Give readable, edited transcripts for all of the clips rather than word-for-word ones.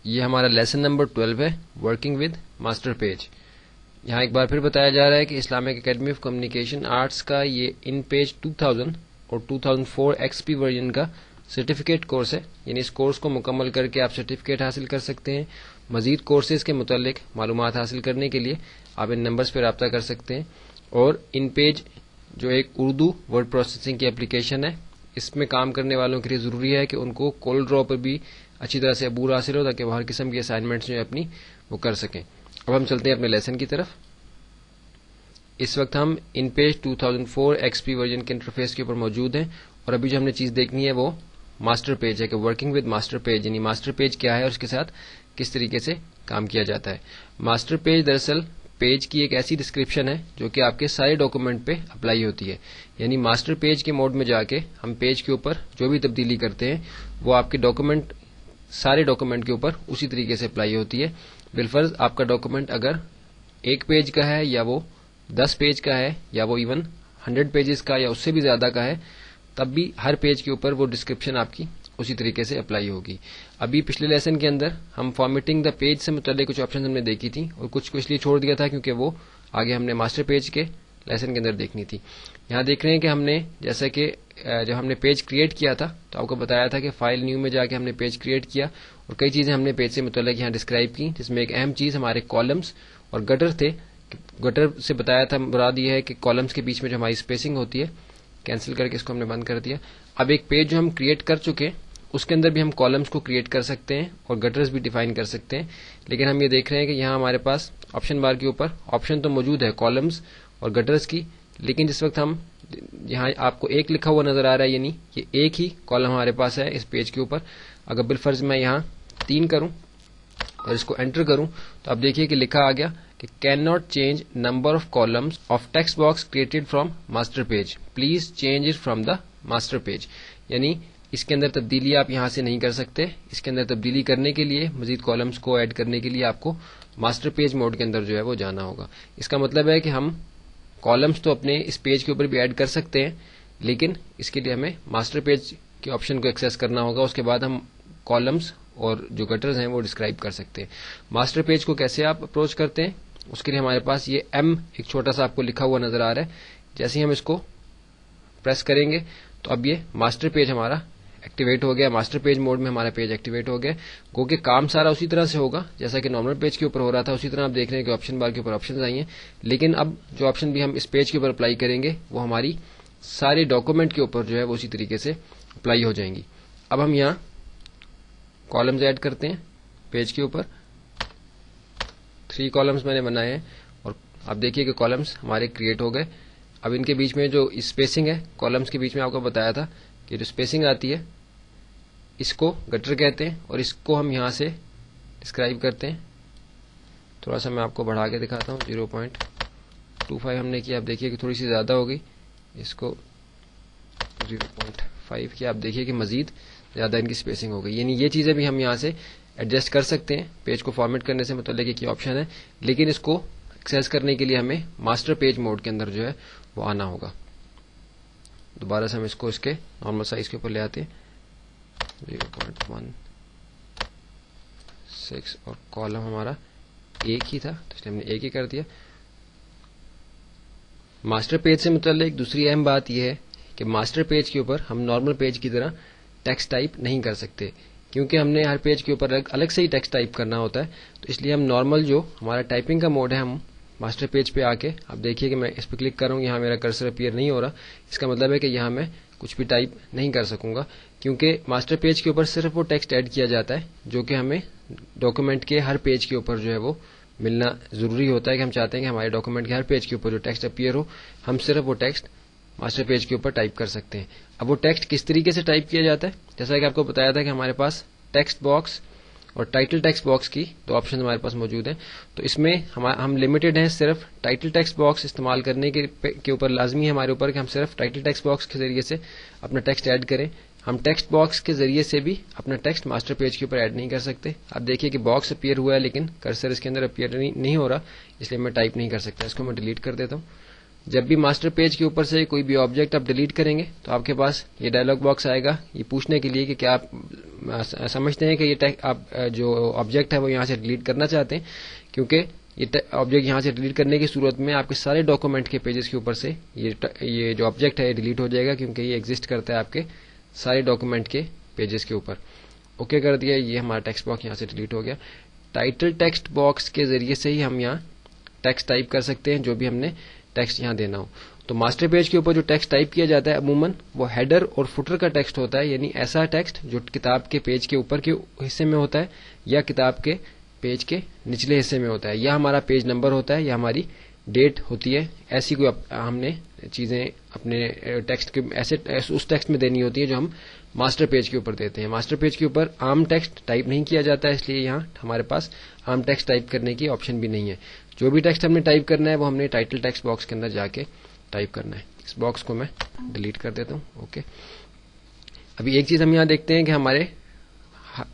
یہ ہمارا lesson number 12 ہے، ورکنگ ود ماسٹر پیج۔ یہاں ایک بار پھر بتایا جا رہا ہے کہ Islamic academy of communication arts کا یہ ان پیج 2000 اور 2004 XP ورژن کا سرٹیفکیٹ کورس ہے، یعنی اس کورس کو مکمل کر کے آپ سرٹیفکیٹ حاصل کر سکتے ہیں۔ مزید کورسز کے متعلق معلومات حاصل کرنے کے لیے آپ ان نمبرز پہ رابطہ کر سکتے ہیں۔ اور ان پیج جو ایک اردو ورڈ پروسیسنگ کی اپلیکیشن ہے، اس میں کام کرنے والوں کے لیے ضروری ہے کہ ان کو کول ڈرا پر بھی اچھی طرح سے عبور حاصل ہو، تاکہ وہ ہر قسم کی اسائنمنٹس جو اپنی وہ کر سکیں۔ اب ہم چلتے ہیں اپنے لیسن کی طرف۔ اس وقت ہم ان پیج 2004 XP ورژن کے انٹرفیس کے اوپر موجود ہیں، اور ابھی جو ہم نے چیز دیکھنی ہے وہ ماسٹر پیج ہے کہ ورکنگ ود ماسٹر پیج، یعنی ماسٹر پیج کیا ہے اور اس کے ساتھ کس طریقے سے کام کیا جاتا ہے۔ ماسٹر پیج دراصل پیج کی ایک ایسی ڈسکرپشن ہے جو کہ آپ کے سارے ڈاکومنٹ پہ اپلائی ہوتی ہے، یعنی ماسٹر پیج کے موڈ میں جا کے ہم پیج کے اوپر جو بھی تبدیلی کرتے ہیں وہ آپ کے ڈاکومنٹ سارے ڈاکومنٹ کے اوپر اسی طریقے سے اپلائی ہوتی ہے۔ بالفرض آپ کا ڈاکومنٹ اگر 1 پیج کا ہے یا وہ 10 پیج کا ہے یا وہ ایون 100 پیجز کا یا اس سے بھی زیادہ کا ہے، تب بھی ہر پیج کے اوپر وہ ڈسکرپشن آپ کی اسی طریقے سے اپلائی ہوگی۔ ابھی پچھلے لیسن کے اندر ہم فارمیٹنگ دا پیج سے متعلق کچھ آپشن ہم نے دیکھی تھی، اور کچھ کو اس لیے چھوڑ دیا تھا کیونکہ وہ آگے ہم نے ماسٹر پیج کے لیسن کے اندر دیکھنی تھی۔ یہاں دیکھ رہے ہیں کہ ہم نے جیسا کہ جب ہم نے پیج کریٹ کیا تھا تو آپ کو بتایا تھا کہ فائل نیو میں جا کے ہم نے پیج کریٹ کیا، اور کئی چیزیں ہم نے پیج سے متعلق یہاں ڈسکرائب کی، جس میں ایک اہم چیز ہمارے کالمز اور گٹر تھے۔ گٹر سے بتایا تھا مراد یہ ہے کہ کالمز کے بیچ میں جو ہماری اسپیسنگ ہوتی ہے، کینسل کر کے اس کو ہم نے بند کر دیا۔ اب ایک پیج جو ہم کریٹ کر چکے اس کے اندر بھی ہم کالمز کو کریٹ کر سکتے ہیں اور گٹرز بھی ڈیفائن کر سکتے ہیں، لیکن ہم یہ دیکھ رہے ہیں کہ یہاں ہمارے پاس آپشن بار کے اوپر آپشن تو موجود ہے کالمز اور گٹرز کی، لیکن جس وقت ہم یہاں آپ کو ایک لکھا ہوا نظر آ رہا ہے، یعنی یہ ایک ہی کالم ہمارے پاس ہے اس پیج کے اوپر۔ اگر بالفرض میں یہاں 3 کروں اور اس کو انٹر کروں تو آپ دیکھیے کہ لکھا آ گیا کہ can not change number of columns of text box created from master page, please change it from the master page, یعنی اس کے اندر تبدیلی آپ یہاں سے نہیں کر سکتے۔ اس کے اندر تبدیلی کرنے کے لیے، مزید کالمز کو ایڈ کرنے کے لیے آپ کو ماسٹر پیج موڈ کے اندر جو ہے وہ جانا ہوگا۔ اس کا مطلب ہے کہ ہم کالمز تو اپنے اس پیج کے اوپر بھی ایڈ کر سکتے ہیں، لیکن اس کے لیے ہمیں ماسٹر پیج کے آپشن کو ایکسیس کرنا ہوگا، اس کے بعد ہم کالمز اور جو گٹرز ہیں وہ ڈسکرائب کر سکتے ہیں۔ ماسٹر پیج کو کیسے آپ اپروچ کرتے ہیں، اس کے لیے ہمارے پاس یہ ایم ایک چھوٹا سا آپ کو لکھا ہوا نظر آ رہا ہے، جیسے ہی ہم اس کو پریس کریں گے تو اب یہ ماسٹر پیج ہمارا ایکٹیویٹ ہو گیا، ماسٹر پیج موڈ میں ہمارا پیج ایکٹیویٹ ہو گیا۔ گو کہ کام سارا اسی طرح سے ہوگا جیسا کہ نارمل پیج کے اوپر ہو رہا تھا، اسی طرح آپ دیکھ رہے ہیں کہ آپشن بار کے اوپر آپشنز آئی ہیں، لیکن اب جو آپشن بھی ہم اس پیج کے اوپر اپلائی کریں گے وہ ہماری سارے ڈاکومنٹ کے اوپر جو ہے وہ اسی طریقے سے اپلائی ہو جائیں گی۔ اب ہم یہاں کالمز ایڈ کرتے ہیں پیج کے اوپر، 3 کالمز میں نے بنائے ہیں، اور آپ دیکھیے کہ کالمز ہمارے کریٹ ہو گئے۔ اب ان کے بیچ میں جو اسپیسنگ ہے، کالمز کے بیچ میں آپ کو بتایا تھا کہ جو اسپیسنگ آتی ہے اس کو گٹر کہتے ہیں، اور اس کو ہم یہاں سے ڈسکرائب کرتے ہیں۔ تھوڑا سا میں آپ کو بڑھا کے دکھاتا ہوں، 0.25 ہم نے کیا، آپ دیکھیے کہ تھوڑی سی زیادہ ہو گئی، اس کو 0.5 کیا، آپ دیکھیے کہ مزید زیادہ ان کی اسپیسنگ ہو گئی، یعنی یہ چیزیں بھی ہم یہاں سے ایڈجسٹ کر سکتے ہیں۔ پیج کو فارمیٹ کرنے سے متعلق ایک آپشن ہے، لیکن اس کو ایکسیس کرنے کے لیے ہمیں ماسٹر پیج موڈ کے اندر جو ہے وہ آنا ہوگا۔ دوبارہ سے ہم اس کو اس کے نارمل سائز کے اوپر لے آتے ہیں، 0.16، اور کالم ہمارا ایک ہی تھا تو اس لیے ہم نے ایک ہی کر دیا۔ ماسٹر پیج سے متعلق دوسری اہم بات یہ ہے کہ ماسٹر پیج کے اوپر ہم نارمل پیج کی طرح ٹیکسٹ ٹائپ نہیں کر سکتے، کیونکہ ہم نے ہر پیج کے اوپر الگ سے ہی ٹیکسٹ ٹائپ کرنا ہوتا ہے، تو اس لیے ہم نارمل جو ہمارا ٹائپنگ کا موڈ ہے، ہم ماسٹر پیج پہ آ کے آپ دیکھیے کہ میں اس پہ کلک کروں، یہاں میرا کرسر اپیئر نہیں ہو رہا، اس کا مطلب ہے کہ یہاں میں کچھ بھی ٹائپ نہیں کر سکوں گا، کیونکہ ماسٹر پیج کے اوپر صرف وہ ٹیکسٹ ایڈ کیا جاتا ہے جو کہ ہمیں ڈاکومنٹ کے ہر پیج کے اوپر جو ہے وہ ملنا ضروری ہوتا ہے، کہ ہم چاہتے ہیں کہ ہمارے ڈاکومنٹ کے ہر پیج کے اوپر جو ٹیکسٹ اپیئر ہو، ہم صرف وہ ٹیکسٹ ماسٹر پیج کے اوپر ٹائپ کر سکتے ہیں۔ اب وہ ٹیکسٹ کس طریقے سے ٹائپ کیا جاتا ہے، جیسا کہ آپ کو بتایا تھا کہ ہمارے پاس ٹیکسٹ باکس اور ٹائٹل ٹیکسٹ باکس کی 2 آپشن ہمارے پاس موجود ہیں، تو اس میں ہم لمیٹڈ ہیں صرف ٹائٹل ٹیکسٹ باکس استعمال کرنے کے اوپر، لازمی ہے ہمارے اوپر کہ ہم صرف ٹائٹل ٹیکسٹ باکس کے ذریعے سے اپنا ٹیکسٹ ایڈ کریں۔ ہم ٹیکسٹ باکس کے ذریعے سے بھی اپنا ٹیکسٹ ماسٹر پیج کے اوپر ایڈ نہیں کر سکتے۔ آپ دیکھیے کہ باکس اپیئر ہوا ہے لیکن کرسر اس کے اندر اپیئر نہیں ہو رہا، اس لیے میں ٹائپ نہیں کر سکتا، اس کو میں ڈیلیٹ کر دیتا ہوں۔ جب بھی ماسٹر پیج کے اوپر سے کوئی بھی آبجیکٹ آپ ڈیلیٹ کریں گے تو آپ کے پاس یہ ڈائلاگ باکس آئے گا یہ پوچھنے کے لیے کہ کیا آپ سمجھتے ہیں کہ یہ آپ جو آبجیکٹ ہے وہ یہاں سے ڈیلیٹ کرنا چاہتے ہیں، کیونکہ یہ آبجیکٹ یہاں سے ڈیلیٹ کرنے کی صورت میں آپ کے سارے ڈاکومنٹ کے پیجز کے اوپر سے یہ جو آبجیکٹ ہے یہ ڈیلیٹ ہو جائے گا، کیونکہ یہ ایگزسٹ کرتا ہے آپ کے سارے ڈاکومنٹ کے پیجز کے اوپر. اوکے کر دیا، یہ ہمارا ٹیکسٹ باکس یہاں سے ڈیلیٹ ہو گیا. ٹائٹل ٹیکسٹ باکس کے ذریعے سے ہی ہم یہاں ٹیکسٹ ٹائپ کر سکتے ہیں جو بھی ہم نے ٹیکسٹ یہاں دینا ہو. تو ماسٹر پیج کے اوپر جو ٹیکسٹ ٹائپ کیا جاتا ہے عموماً وہ ہیڈر اور فوٹر کا ٹیکسٹ ہوتا ہے، یعنی ایسا ٹیکسٹ جو کتاب کے پیج کے اوپر کے حصے میں ہوتا ہے یا کتاب کے پیج کے نچلے حصے میں ہوتا ہے، یا ہمارا پیج نمبر ہوتا ہے یا ہماری ڈیٹ ہوتی ہے. ایسی کوئی ہم نے چیزیں اپنے ٹیکسٹ کے ایسے اس ٹیکسٹ میں دینی ہوتی ہے جو ہم ماسٹر پیج کے اوپر دیتے ہیں. ماسٹر پیج کے اوپر عام ٹیکسٹ ٹائپ نہیں کیا جاتا ہے، اس لیے یہاں ہمارے پاس عام ٹیکسٹ ٹائپ کرنے کی آپشن بھی نہیں ہے. جو بھی ٹیکسٹ ہم نے ٹائپ کرنا ہے وہ ہم نے ٹائٹل ٹیکسٹ باکس کے اندر جا کے ٹائپ کرنا ہے. اس باکس کو میں ڈیلیٹ کر دیتا ہوں. اوکے، ابھی ایک چیز ہم یہاں دیکھتے ہیں کہ ہمارے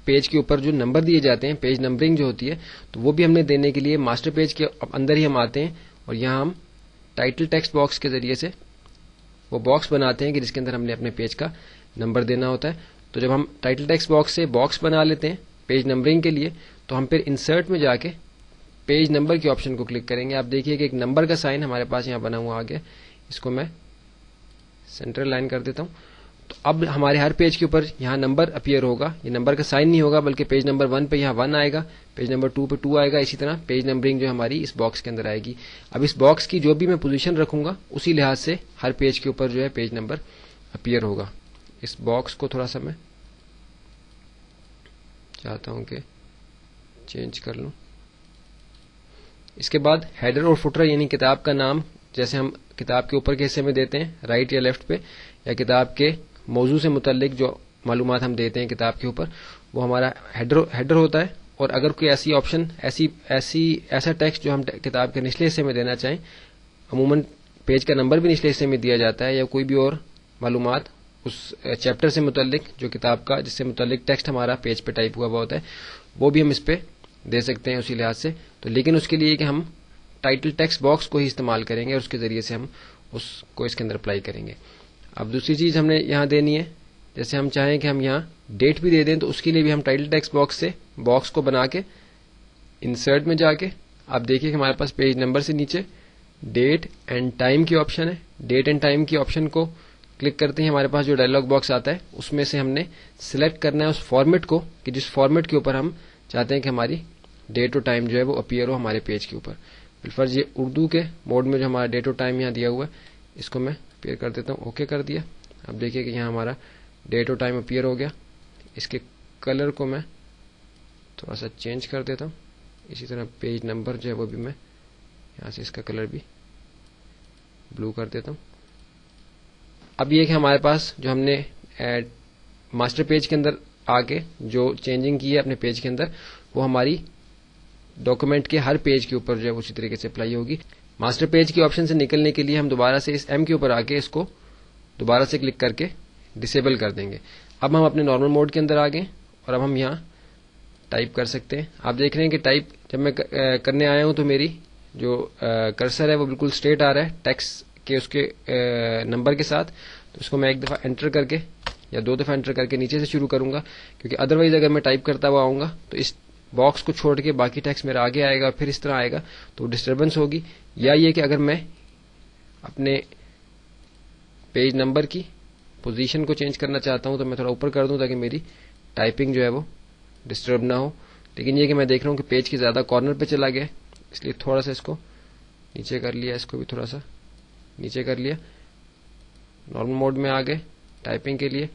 پیج کے اوپر جو نمبر دیے جاتے ہیں، پیج نمبرنگ جو ہوتی ہے، تو وہ بھی ہم نے دینے کے لیے ماسٹر پیج کے اندر ہی ہم آتے ہیں اور یہاں ہم ٹائٹل ٹیکسٹ باکس کے ذریعے سے وہ باکس بناتے ہیں کہ جس کے اندر ہم نے اپنے پیج کا نمبر دینا ہوتا ہے. تو جب ہم ٹائٹل ٹیکسٹ باکس سے باکس بنا لیتے ہیں پیج نمبرنگ کے لیے تو ہم پھر انسرٹ میں جا کے پیج نمبر کے آپشن کو کلک کریں گے. آپ دیکھیے کہ ایک نمبر کا سائن ہمارے پاس یہاں بنا ہوا آ گیا. اس کو میں سینٹرل لائن کر دیتا ہوں. تو اب ہمارے ہر پیج کے اوپر یہاں نمبر اپیئر ہوگا. یہ نمبر کا سائن نہیں ہوگا بلکہ پیج نمبر 1 پہ یہاں 1 آئے گا، پیج نمبر 2 پہ 2 آئے گا. اسی طرح پیج نمبرنگ جو ہماری اس باکس کے اندر آئے گی. اب اس باکس کی جو بھی میں پوزیشن رکھوں گا اسی لحاظ سے ہر پیج کے اوپر جو ہے پیج نمبر اپیئر ہوگا. اس باکس کو تھوڑا سا میں چاہتا ہوں کہ چینج کر لوں. اس کے بعد ہیڈر اور فوٹر یعنی کتاب کا نام جیسے ہم کتاب کے اوپر کے حصے میں دیتے ہیں رائٹ یا لیفٹ پہ، یا کتاب کے موضوع سے متعلق جو معلومات ہم دیتے ہیں کتاب کے اوپر وہ ہمارا ہیڈر ہوتا ہے. اور اگر کوئی ایسی آپشن ایسا ٹیکسٹ جو ہم کتاب کے نچلے حصے میں دینا چاہیں، عموماً پیج کا نمبر بھی نچلے حصے میں دیا جاتا ہے، یا کوئی بھی اور معلومات اس چیپٹر سے متعلق جو کتاب کا جس سے متعلق ٹیکسٹ ہمارا پیج پہ ٹائپ ہوا ہوا ہوتا ہے، وہ بھی ہم اس پہ دے سکتے ہیں اسی لحاظ سے. تو لیکن اس کے لیے کہ ہم ٹائٹل ٹیکسٹ باکس کو ہی استعمال کریں گے اور اس کے ذریعے سے ہم اس کو اس کے اندر اپلائی کریں گے. اب دوسری چیز ہم نے یہاں دینی ہے، جیسے ہم چاہیں کہ ہم یہاں ڈیٹ بھی دے دیں تو اس کے لیے بھی ہم ٹائٹل ٹیکسٹ باکس سے باکس کو بنا کے انسرٹ میں جا کے آپ دیکھیے کہ ہمارے پاس پیج نمبر سے نیچے ڈیٹ اینڈ ٹائم کی آپشن ہے. ڈیٹ اینڈ ٹائم کی آپشن کو کلک کرتے ہیں ہمارے پاس جو ڈائلاگ باکس آتا ہے اس میں سے ہم نے سلیکٹ کرنا ہے اس فارمیٹ کو کہ جس فارمیٹ کے اوپر ہم چاہتے ہیں کہ ہماری ڈیٹ اور ٹائم جو ہے وہ اپیئر ہو ہمارے پیج کے اوپر. بالفرض یہ اردو کے موڈ میں جو ہمارا ڈیٹ اور ٹائم یہاں دیا ہوا ہے اس کو میں اپیئر کر دیتا ہوں. اوکے کر دیا. اب دیکھیے کہ یہاں ہمارا ڈیٹ اور ٹائم اپیئر ہو گیا. اس کے کلر کو میں تھوڑا سا چینج کر دیتا ہوں. اسی طرح پیج نمبر جو ہے وہ بھی میں یہاں سے اس کا کلر بھی بلو کر دیتا ہوں. اب یہ کہ ہمارے پاس جو ہم نے ماسٹر پیج کے اندر آگے جو چینجنگ کی ہے اپنے پیج کے اندر وہ ہماری ڈاکومنٹ کے ہر پیج کے اوپر جو ہے اسی طریقے سے اپلائی ہوگی. ماسٹر پیج کی آپشن سے نکلنے کے لیے ہم دوبارہ سے اس ایم کے اوپر آ کے اس کو دوبارہ سے کلک کر کے ڈسیبل کر دیں گے. اب ہم اپنے نارمل موڈ کے اندر آ گئے اور اب ہم یہاں ٹائپ کر سکتے ہیں. آپ دیکھ رہے ہیں کہ ٹائپ جب میں کرنے آیا ہوں تو میری جو کرسر ہے وہ بالکل اسٹریٹ آ رہا ہے ٹیکسٹ کے اس کے نمبر کے ساتھ. تو اس کو میں ایک دفعہ انٹر کر کے یا 2 دفعہ انٹر کر کے نیچے سے شروع کروں گا، کیونکہ ادروائز اگر میں ٹائپ کرتا ہوا آؤں گا تو اس باکس کو چھوڑ کے باقی ٹیکسٹ میرا آگے آئے گا اور پھر اس طرح آئے گا تو ڈسٹربنس ہوگی. یا یہ کہ اگر میں اپنے پیج نمبر کی پوزیشن کو چینج کرنا چاہتا ہوں تو میں تھوڑا اوپر کر دوں تاکہ میری ٹائپنگ جو ہے وہ ڈسٹرب نہ ہو. لیکن یہ کہ میں دیکھ رہا ہوں کہ پیج کے زیادہ کارنر پہ چلا گیا اس لیے تھوڑا سا اس کو نیچے کر لیا. اس کو بھی تھوڑا سا نیچے کر لیا. نارمل موڈ میں آ گئے ٹائپنگ کے لیے.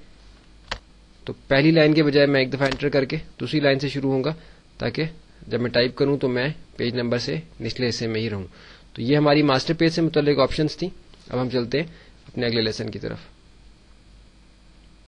تو پہلی لائن کے بجائے میں ایک دفعہ انٹر کر کے دوسری لائن سے شروع ہوں گا تاکہ جب میں ٹائپ کروں تو میں پیج نمبر سے نچلے حصے میں ہی رہوں. تو یہ ہماری ماسٹر پیج سے متعلق آپشنز تھیں. اب ہم چلتے ہیں اپنے اگلے لیسن کی طرف.